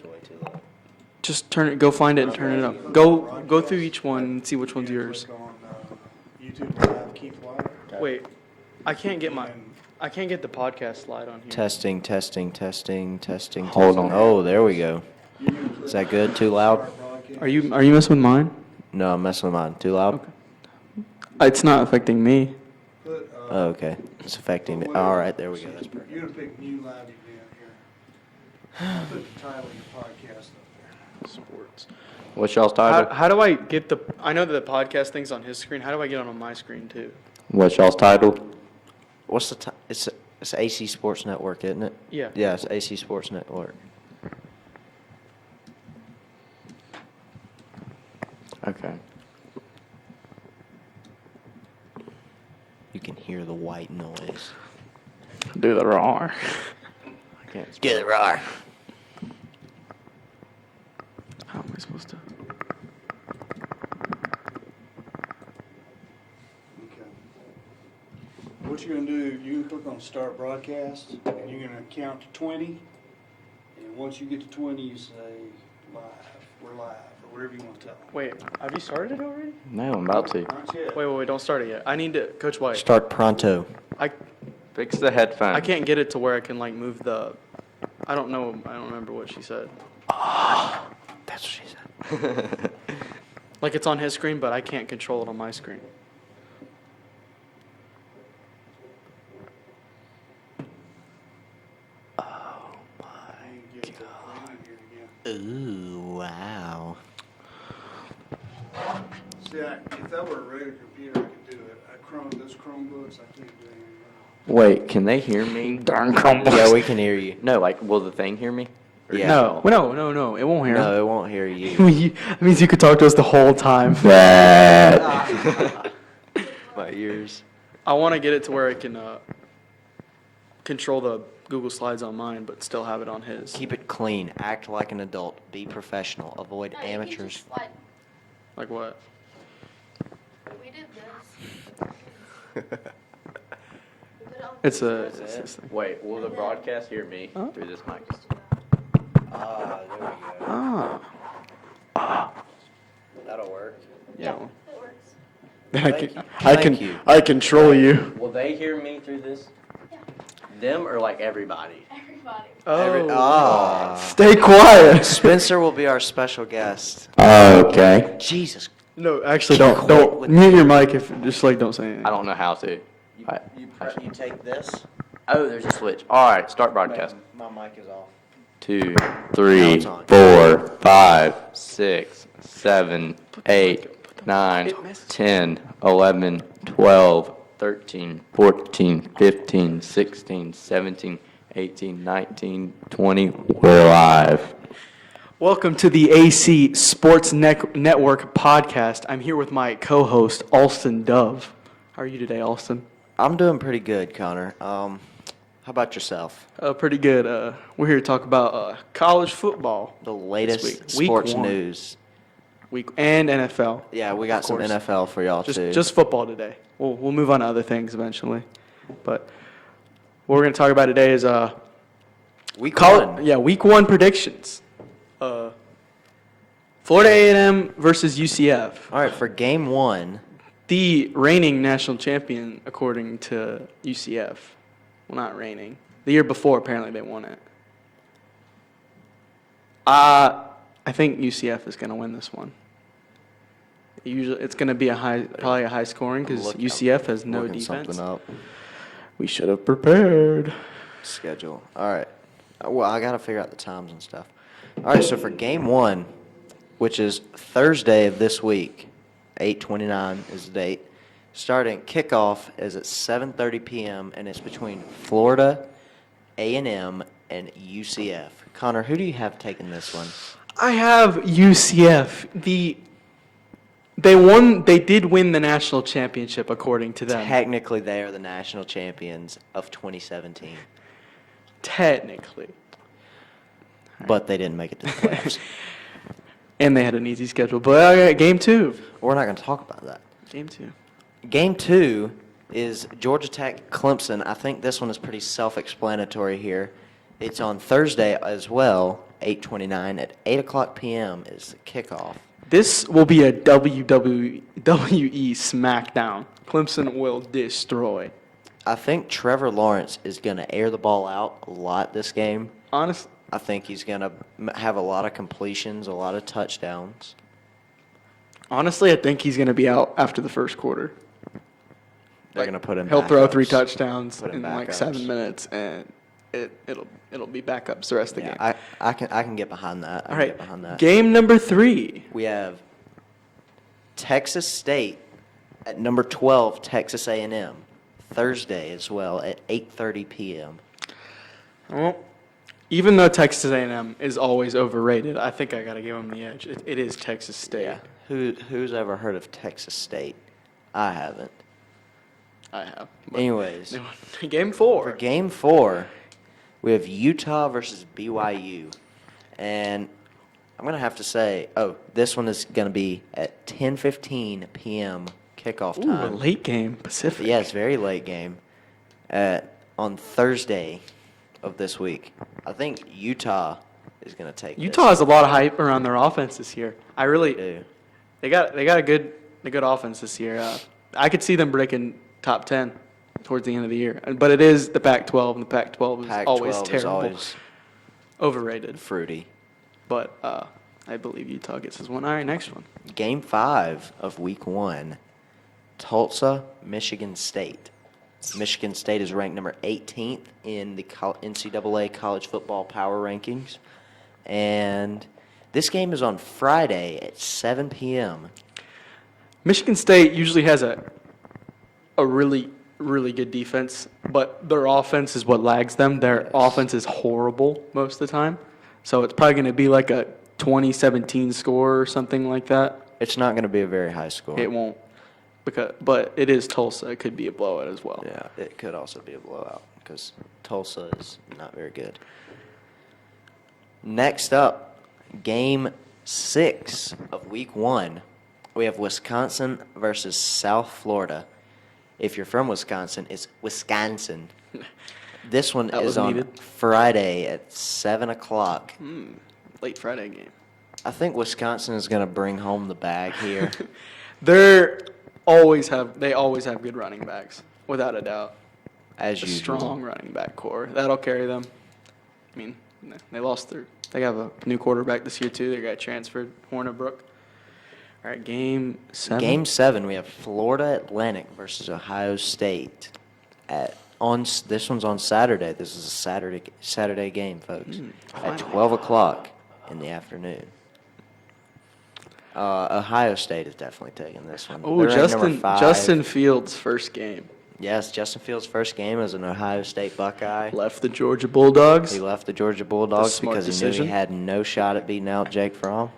are way too low. Just turn it. Go find it and turn it up. Go through each one and see which one's yours. Click on YouTube Live, Keith White. Wait, I can't get the podcast slide on here. Testing. Hold on. Oh, there we go. Is that good? Too loud? Are you messing with mine? No, I'm messing with mine. Too loud? It's not affecting me. Put, Oh, okay. It's affecting me. All right, there we go. That's perfect. You're gonna pick new live event here. Put the title of your podcast up there. Sports. What's y'all's title? How do I get the? I know that the podcast thing's on his screen. How do I get it on my screen too? What's y'all's title? What's the time? It's AC Sports Network, isn't it? Yeah. Yeah, it's AC Sports Network. Okay. You can hear the white noise. Do the roar. I can't spell. Get it right. How am I supposed to? Okay. What you're gonna do, you're gonna click on Start Broadcast, and you're gonna count to 20. And once you get to 20, you say live, we're live, or whatever you want to tell them. Wait, have you started it already? No, I'm about to. Not yet. Wait, don't start it yet. I need to, Coach White. Start pronto. Fix the headphones. I can't get it to where I can like move the. I don't know. I don't remember what she said. That's what she said. Like it's on his screen, but I can't control it on my screen. You get the thing here again. Ooh, wow. See, if that were a regular computer, I could do it. Those Chromebooks, I can't do anything. Wait, can they hear me? Darn Yeah, we can hear you. No, like, will the thing hear me? Or Yeah. No, it won't hear. No, it won't hear you. That means you could talk to us the whole time. My ears. I want to get it to where I can control the Google Slides on mine, but still have it on his. Keep it clean. Act like an adult. Be professional. Avoid No, you can amateurs. just, like, Like what? we did this. We put it on It's Facebook. this thing. Wait, will the broadcast hear me Huh? through this mic? Ah, there we go. Ah. That'll work. Yeah. It works. Thank you. I control you. Will they hear me through this? Yeah. Them or like everybody? Everybody. Ah. Stay quiet. Spencer will be our special guest. Okay. Jesus. No, actually, Keep quiet don't with mute your mic if don't say anything. I don't know how to. You take this. Oh, there's a switch. All right, start broadcast. My mic is off. 2, Now 3, it's on. 4, 5, 6, 7, 8, 9, 10, 11, 12, 13, 14, 15, 16, 17, 18, 19, 20. We're live. Welcome to the AC Sports Network podcast. I'm here with my co-host, Alston Dove. How are you today, Alston? I'm doing pretty good, Connor. How about yourself? Pretty good. We're here to talk about college football The latest week sports one. news. week and NFL. Yeah, we got some course. NFL for y'all too. Just football today. We'll move on to other things eventually, but what we're going to talk about today is week one. week one predictions. Florida A&M versus UCF. All right, for game one. The reigning national champion, according to UCF. Well, not reigning. The year before, apparently, they won it. I think UCF is going to win this one. Usually, it's going to be probably a high scoring because Look, UCF has no Looking defense. something up. We should have prepared. Schedule. All right. Well, I got to figure out the times and stuff. All right, so for game one, which is Thursday of this week, 8/29 is the date. Starting kickoff is at 7:30 p.m. and it's between Florida A&M and UCF. Connor, who do you have taking this one? I have UCF. They did win the national championship according to them. Technically, they are the national champions of 2017, Technically. but they didn't make it to the playoffs. And they had an easy schedule. But game two. We're not going to talk about that. Game two. Game two is Georgia Tech Clemson. I think this one is pretty self-explanatory here. It's on Thursday as well. 8:29 at 8 o'clock p.m. is the kickoff. This will be a WWE SmackDown. Clemson will destroy. I think Trevor Lawrence is going to air the ball out a lot this game. Honest, I think he's going to have a lot of completions, a lot of touchdowns. honestly, I think he's going to be out after the first quarter. They're going to put him He'll throw 3 backups. touchdowns Put him in like backups. 7 minutes, and it'll be backups the rest of the game. Yeah, I can get behind that. I All can right, get behind that. game number 3. We have Texas State at number 12, Texas A&M, Thursday as well at 8:30 p.m. Well, even though Texas A&M is always overrated, I think I got to give them the edge. It is Texas State. Yeah. Who's ever heard of Texas State? I haven't. I have. But Anyways, game for 4. game 4, we have Utah versus BYU. And I'm going to have to say, this one is going to be at 10:15 p.m. kickoff Ooh, a time. late game, Pacific. Yeah, it's a very late game. On Thursday of this week. I think Utah is going to take Utah has a lot of hype around their offense this year. I really this. they got a good offense this year. I could see them breaking top 10 towards the end of the year. But it is the Pac-12, and the Pac-12 is Pac-12 always is terrible, always overrated. fruity. But I believe Utah gets this one. All right, next one. Game 5 of week 1, Tulsa, Michigan State. Michigan State is ranked number 18th in the NCAA college football power rankings. And this game is on Friday at 7 p.m. Michigan State usually has a really, really good defense, but their offense is what lags them. Their offense is horrible most of the time. So it's probably going to be like a 2017 score or something like that. It's not going to be a very high score. It won't. But it is Tulsa. It could be a blowout as well. Yeah, it could also be a blowout because Tulsa is not very good. Next up, game 6 of week 1, we have Wisconsin versus South Florida. If you're from Wisconsin, it's Wisconsin. This one That is was on needed. Friday at 7 o'clock. Late Friday game. I think Wisconsin is going to bring home the bag here. They always have good running backs, without a doubt. As A usual. strong running back core. That'll carry them. I mean, they have a new quarterback this year too. They got transferred, Hornibrook. All right, game 7. Game 7, we have Florida Atlantic versus Ohio State. This one's on Saturday. This is a Saturday game, folks. At 12 o'clock in the afternoon. Ohio State is definitely taking this one. Oh, They're ranked number 5. Justin Fields' first game. Yes, Justin Fields' first game as an Ohio State Buckeye. Left the Georgia Bulldogs. He left the Georgia Bulldogs smart because he decision. knew he had no shot at beating out Jake Fromm.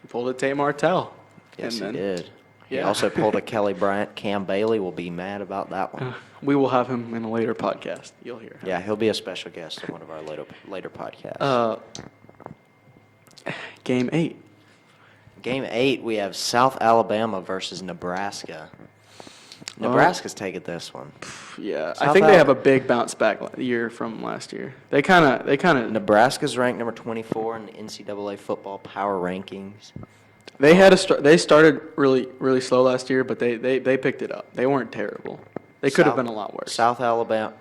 Pulled a Tate Martell. Yes, And he then- did. He Yeah. also pulled a Kelly Bryant. Cam Bailey will be mad about that one. We will have him in a later podcast. You'll hear him. Yeah, he'll be a special guest on one of our later podcasts. Game 8. Game 8, we have South Alabama versus Nebraska. Nebraska's taking this one. Yeah, I South think they Al- have a big bounce back year from last year. They kind of Nebraska's ranked number 24 in the NCAA football power rankings. they had they started really slow last year, but they picked it up. They weren't terrible. They could have been a lot worse. South Alabama.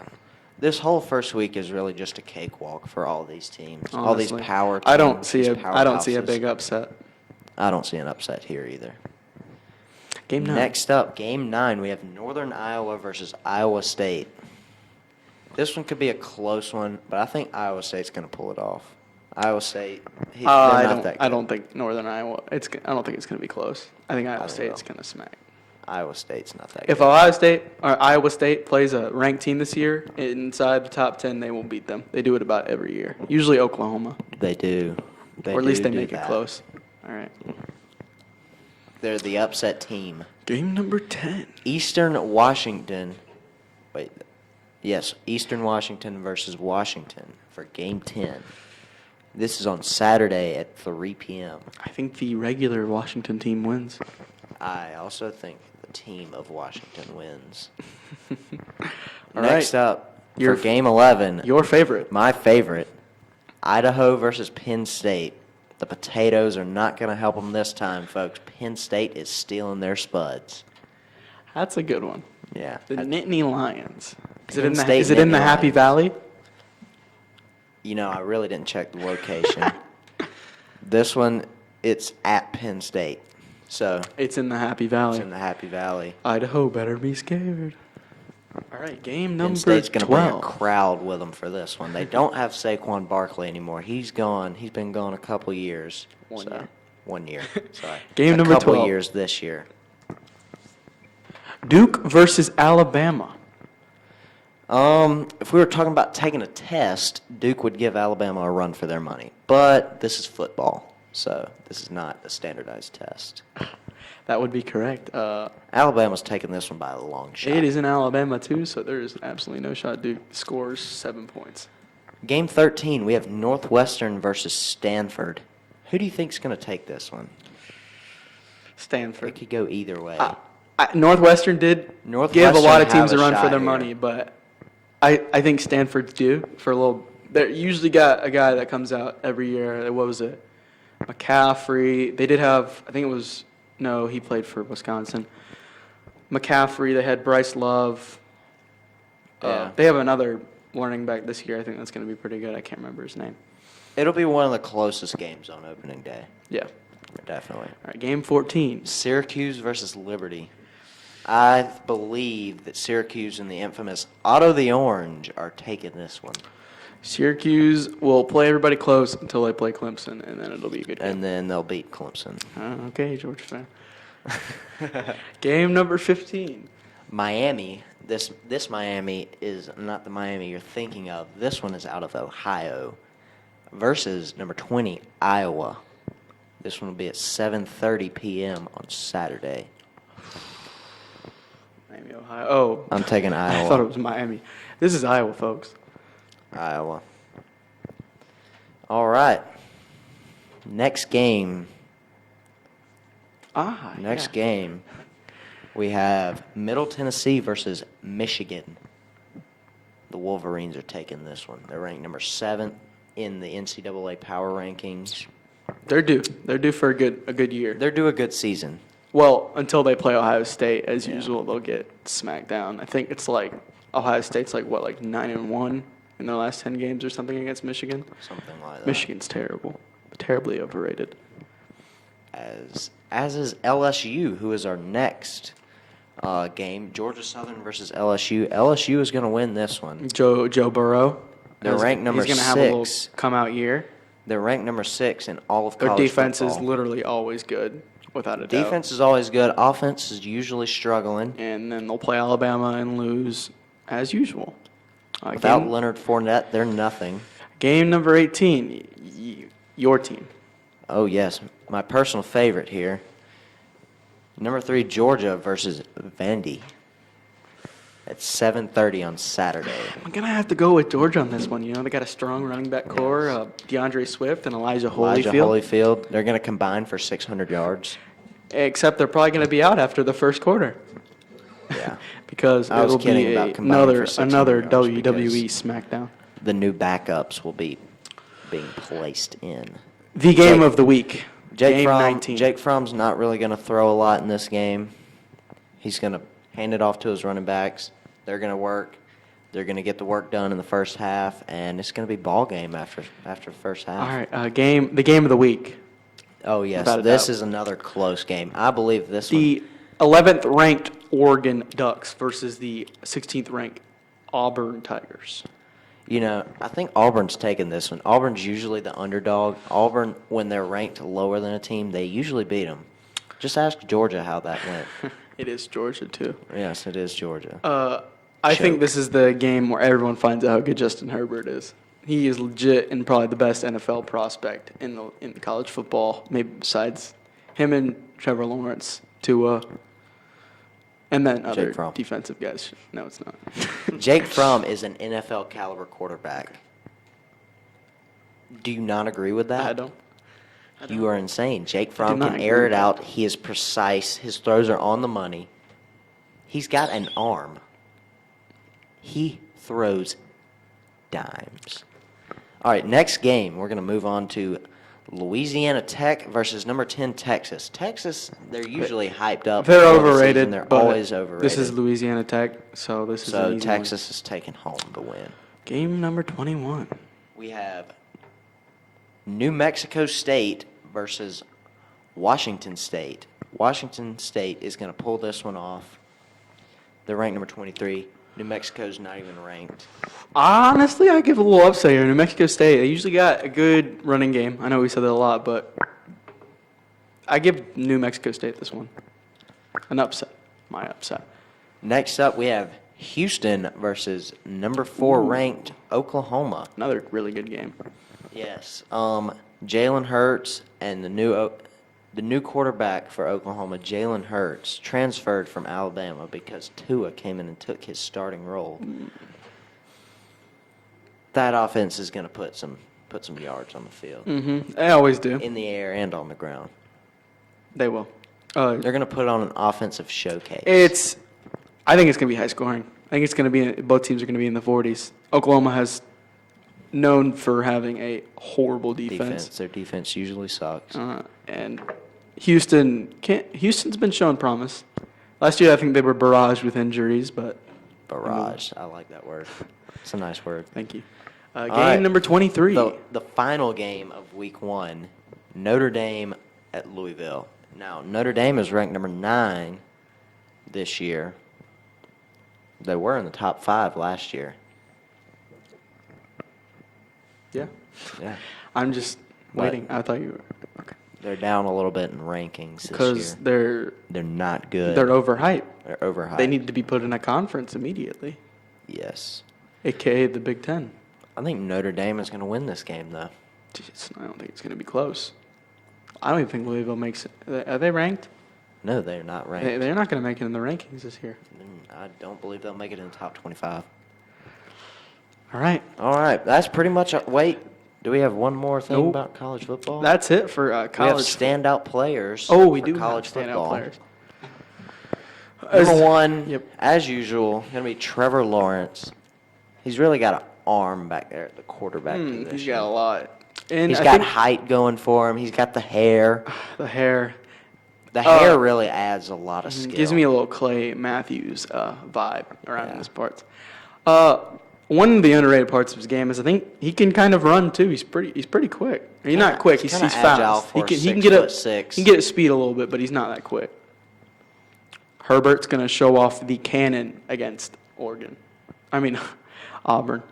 This whole first week is really just a cakewalk for all these teams. All these honestly. power teams. I don't see these a powerhouses. big upset. I don't see an upset here either. Game 9. Next up, game 9, we have Northern Iowa versus Iowa State. This one could be a close one, but I think Iowa State's going to pull it off. Iowa State, they're not that good. I don't think Northern Iowa. I don't think it's going to be close. I think Iowa don't State's know. going to smack. Iowa State's not that If good. Iowa State plays a ranked team this year inside the top 10, they will beat them. They do it about every year. Usually Oklahoma, They do. or at least they do make it that. close. All right. They're the upset team. Game number 10. Eastern Washington. Eastern Washington versus Washington for game 10. This is on Saturday at 3 p.m. I think the regular Washington team wins. I also think the team of Washington wins. All Next right. up, Your- for game 11, Your favorite. my favorite, Idaho versus Penn State. The potatoes are not going to help them this time, folks. Penn State is stealing their spuds. That's a good one. Yeah. The Nittany Lions. Is it Penn in the, State is it in the Nittany Happy Lions. Valley? You know, I really didn't check the location. This one, it's at Penn State. So It's in the Happy it's Valley. in the Happy Valley. Idaho better be scared. All right, game Penn number State's going to bring a 12. crowd with them for this one. They don't have Saquon Barkley anymore. He's gone. He's been gone a couple years. One year. 1 year. Sorry. Game a number couple 12. years this year. Duke versus Alabama. If we were talking about taking a test, Duke would give Alabama a run for their money. But this is football, so this is not a standardized test. That would be correct. Alabama's taking this one by a long shot. It is in Alabama, too, so there is absolutely no shot. Duke scores 7 points. Game 13, we have Northwestern versus Stanford. Who do you think's going to take this one? It Stanford. could go either way. Northwestern did Northwestern give a lot of teams have a a run for shot their here. money, but I think Stanford's due for a little. They usually got a guy that comes out every year. What was it? McCaffrey. They did have, I think it was, no, he played for Wisconsin. McCaffrey. They had Bryce Love. Yeah. They have another running back this year. I think that's going to be pretty good. I can't remember his name. It'll be one of the closest games on opening day. Yeah. Definitely. All right, game 14. Syracuse versus Liberty. I believe that Syracuse and the infamous Otto the Orange are taking this one. Syracuse will play everybody close until they play Clemson, and then it'll be a good game. And then they'll beat Clemson. Okay, Georgia fan. Game number 15. Miami, this Miami is not the Miami you're thinking of. This one is out of Ohio versus number 20, Iowa. This one will be at 7:30 p.m. on Saturday. Miami, Ohio. Oh, I'm taking I thought it Iowa. was Miami. This is Iowa, folks. Iowa. All right. Next game. Next yeah. game. We have Middle Tennessee versus Michigan. The Wolverines are taking this one. They're ranked number 7 in the NCAA power rankings. They're due. They're due for a good year. They're due a good season. Well, until they play Ohio State, as usual, they'll get smacked down. I think it's like Ohio State's like 9-1 in their last 10 games or something against Michigan. Something like that. Michigan's terrible, terribly overrated. As is LSU, who is our next game. Georgia Southern versus LSU. LSU is going to win this one. Joe Burrow. They're ranked number He's going to have a little 6. come out year. They're ranked number 6 in all of Their college defense is football. literally always good, without a doubt. Defense is always good. Offense is usually struggling. And then they'll play Alabama and lose as usual. Without Game, Leonard Fournette, they're nothing. game number 18, your team. Oh, yes. My personal favorite here. Number 3, Georgia versus Vandy. At 7:30 on Saturday. I'm going to have to go with Georgia on this one. You know, they got a strong running back core, DeAndre Swift and Elijah Holyfield. Holyfield. They're going to combine for 600 yards. Except they're probably going to be out after the first quarter. Yeah. Because I was it'll kidding be about combining for 600 another yards WWE SmackDown. The new backups will be being placed in. The game Jake- of the week. Game 19. Jake Fromm's not really going to throw a lot in this game. He's going to hand it off to his running backs. They're going to work. They're going to get the work done in the first half, and it's going to be ball game after the first half. All right, the game of the week. Oh, yes. Without a This doubt. is another close game. I believe this The 11th ranked Oregon Ducks versus the 16th ranked Auburn Tigers. I think Auburn's taking this one. Auburn's usually the underdog. Auburn, when they're ranked lower than a team, they usually beat them. Just ask Georgia how that went. It is Georgia, too. Yes, it is Georgia. I think Choke. this is the game where everyone finds out how good Justin Herbert is. He is legit and probably the best NFL prospect in the college football, maybe besides him and Trevor Lawrence, Tua, and then other Fromm. defensive guys. No, it's not. Jake Fromm is an NFL caliber quarterback. Do you not agree with that? I don't. You are insane. Jake Fromm not can agree air with it out. He is precise. His throws are on the money. He's got an arm. He throws dimes. All right, next game, we're going to move on to Louisiana Tech versus number 10 Texas. Texas, they're usually hyped up. They're before the overrated. season. They're but always overrated. This is Louisiana Tech, so this is So an easy Texas is taking home the win. one. Game number 21. We have New Mexico State versus Washington State. Washington State is going to pull this one off. They're ranked number 23. New Mexico's not even ranked. Honestly, I give a little upset here. New Mexico State, they usually got a good running game. I know we said that a lot, but I give New Mexico State this one. An upset. My upset. Next up, we have Houston versus number 4 ranked Oklahoma. Another really good game. Yes. Jalen Hurts and the new quarterback for Oklahoma, Jalen Hurts, transferred from Alabama because Tua came in and took his starting role. That offense is going to put some yards on the field, Mm-hmm. They always do. in the air and on the ground. They will. They're going to put on an offensive showcase. I think it's going to be high scoring. I think it's going to be, both teams are going to be in the 40s. Oklahoma has known for having a horrible defense. Their defense usually sucks. And Houston's been showing promise. Last year, I think they were barraged with injuries, but Barrage. I like that word. It's a nice word. thank you. Game right. number 23. The final game of week 1, Notre Dame at Louisville. Now, Notre Dame is ranked number 9 this year. They were in the top 5 last year. Yeah. Yeah. I'm just But- waiting. I thought you were. Okay. They're down a little bit in rankings this Because year. They're not good. they're overhyped. They're overhyped. They need to be put in a conference immediately, Yes. a.k.a. the Big Ten. I think Notre Dame is going to win this game, though. Jeez, I don't think it's going to be close. I don't even think Louisville makes it. Are they ranked? No, they're not ranked. They're not going to make it in the rankings this year. I don't believe they'll make it in the top 25. All right. All right. That's pretty much. Wait. Do we have one more thing Nope. about college football? That's it for we have college. standout players. Oh, we for do college have standout football. players. Number 1, Yep. as usual, going to be Trevor Lawrence. He's really got an arm back there at the quarterback position. He's got a lot. And He's I got think height going for him. He's got the hair. the hair The hair really adds a lot of skill. gives me a little Clay Matthews vibe around Yeah. this part. One of the underrated parts of his game is I think he can kind of run too. He's pretty quick. He's not quick. he's He's kinda fast. agile for a he can get up. 6'6". He can get his speed a little bit, but he's not that quick. Herbert's going to show off the cannon against Oregon. I mean, Auburn.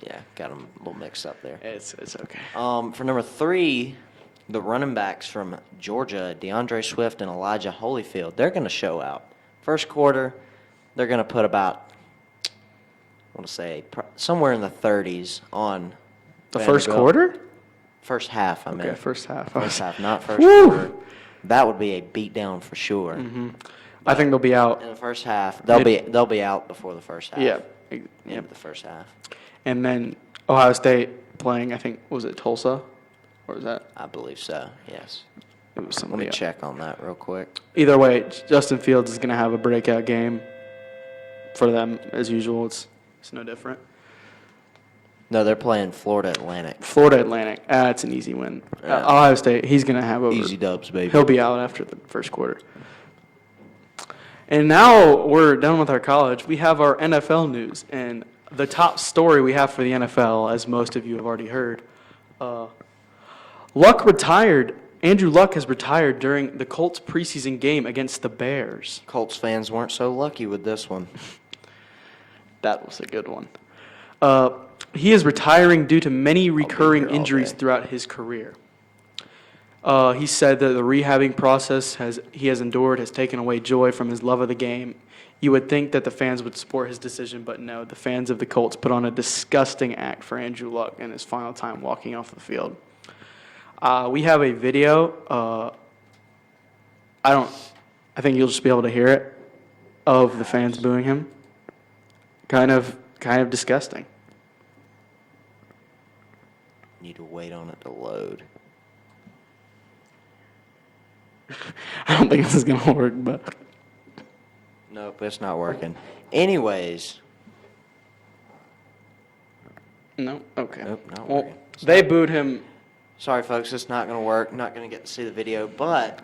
Yeah, got him a little mixed up there. It's okay. For number 3, the running backs from Georgia, DeAndre Swift and Elijah Holyfield, they're going to show out. First quarter, they're going to put about, I want to say, somewhere in the 30s on The first Vanderbilt. quarter? First half, I Okay, meant. first half. First half, not first Woo! quarter. That would be a beatdown for sure. I think they'll be out. In the first half, they'll be out before the first half. Yeah. Into the first half. And then Ohio State playing, I think, was it Tulsa? Or was that? I believe so. Yes. It was Let somebody me else. check on that real quick. Either way, Justin Fields is going to have a breakout game for them as usual. It's no different. No, they're playing Florida Atlantic. Florida Atlantic. It's an easy win. Yeah. Ohio State, he's going to have over. Easy dubs, baby. He'll be out after the first quarter. And now we're done with our college. We have our NFL news. And the top story we have for the NFL, as most of you have already heard, Luck retired. Andrew Luck has retired during the Colts preseason game against the Bears. Colts fans weren't so lucky with this one. That was a good one. He is retiring due to many recurring here all injuries day. throughout his career. He said that the rehabbing process he has endured has taken away joy from his love of the game. You would think that the fans would support his decision, but no. The fans of the Colts put on a disgusting act for Andrew Luck in his final time walking off the field. We have a video. I think you'll just be able to hear it of the fans booing him. Kind of disgusting. Need to wait on it to load. I don't think this is gonna work, but Nope, it's not working. Anyways, no. Okay. Nope, not Well, working. They booed him. Sorry, folks, it's not going to work. Not going to get to see the video, but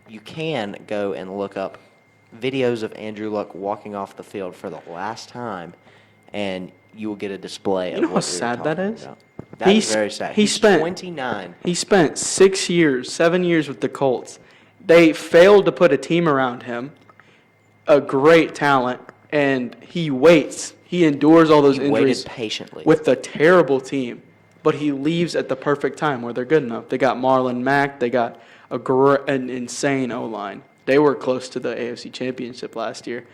you can go and look up videos of Andrew Luck walking off the field for the last time, and you will get a display You of know how what we were sad that talking is? about. That is He's- very sad. he He's spent- 29. He spent 7 years with the Colts. They failed to put a team around him, a great talent, and he waits. He endures all those He injuries waited patiently. with a terrible team, but he leaves at the perfect time where they're good enough. They got Marlon Mack. They got an insane O-line. They were close to the AFC Championship last year.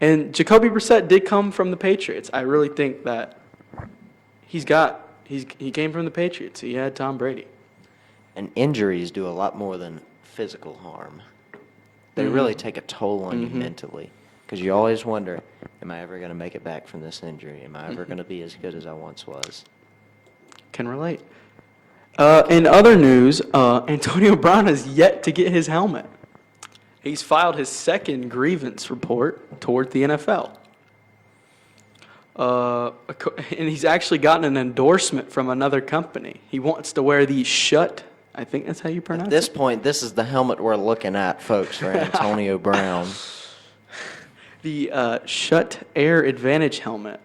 And Jacoby Brissett did come from the Patriots. I really think that he came from the Patriots. He had Tom Brady. And injuries do a lot more than physical harm. They Mm-hmm. really take a toll on you mentally. Because you always wonder, am I ever going to make it back from this injury? Am I ever Mm-hmm. going to be as good as I once was? Can relate. In other news, Antonio Brown has yet to get his helmet. He's filed his second grievance report toward the NFL. And he's actually gotten an endorsement from another company. He wants to wear the Schutt. I think that's how you At pronounce this it. point, this is the helmet we're looking at, folks, for Antonio Brown. The Schutt Air Advantage helmet.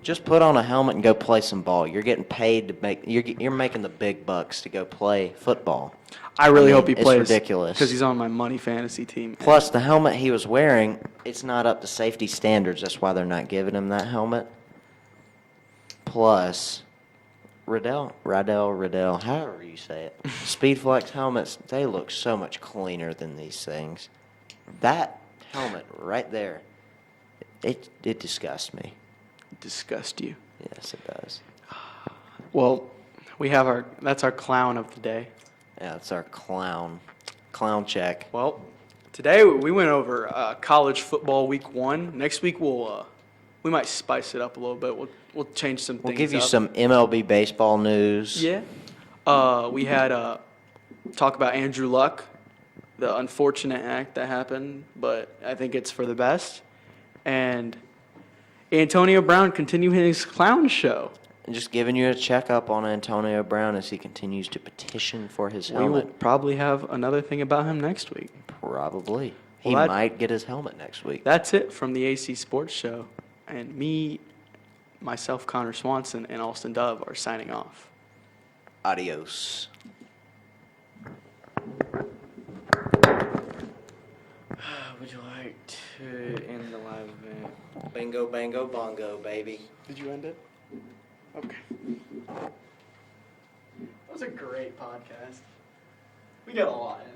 Just put on a helmet and go play some ball. You're getting paid to make. You're making the big bucks to go play football. I really mean, hope he it's plays. ridiculous. Because he's on my money fantasy team. Plus, the helmet he was wearing, it's not up to safety standards. That's why they're not giving him that helmet. Plus, Riddell, however you say it, Speedflex helmets, they look so much cleaner than these things. That helmet right there, it disgusts me. Disgust you. Yes, it does. Well, that's our clown of the day. Yeah, it's our clown check. Well, today we went over college football week 1. Next week we might spice it up a little bit. We'll change some things We'll give you up. some MLB baseball news. Yeah. We had talk about Andrew Luck, the unfortunate act that happened, but I think it's for the best. And Antonio Brown continuing his clown show. And just giving you a checkup on Antonio Brown as he continues to petition for his We will helmet. probably have another thing about him next week. Probably. He Well, might get his helmet next week. That's it from the AC Sports Show. And myself, Connor Swanson, and Austin Dove are signing off. Adios. Would you like to end the live event? Bingo, bango, bongo, baby. Did you end it? Okay. That was a great podcast. We got a lot in.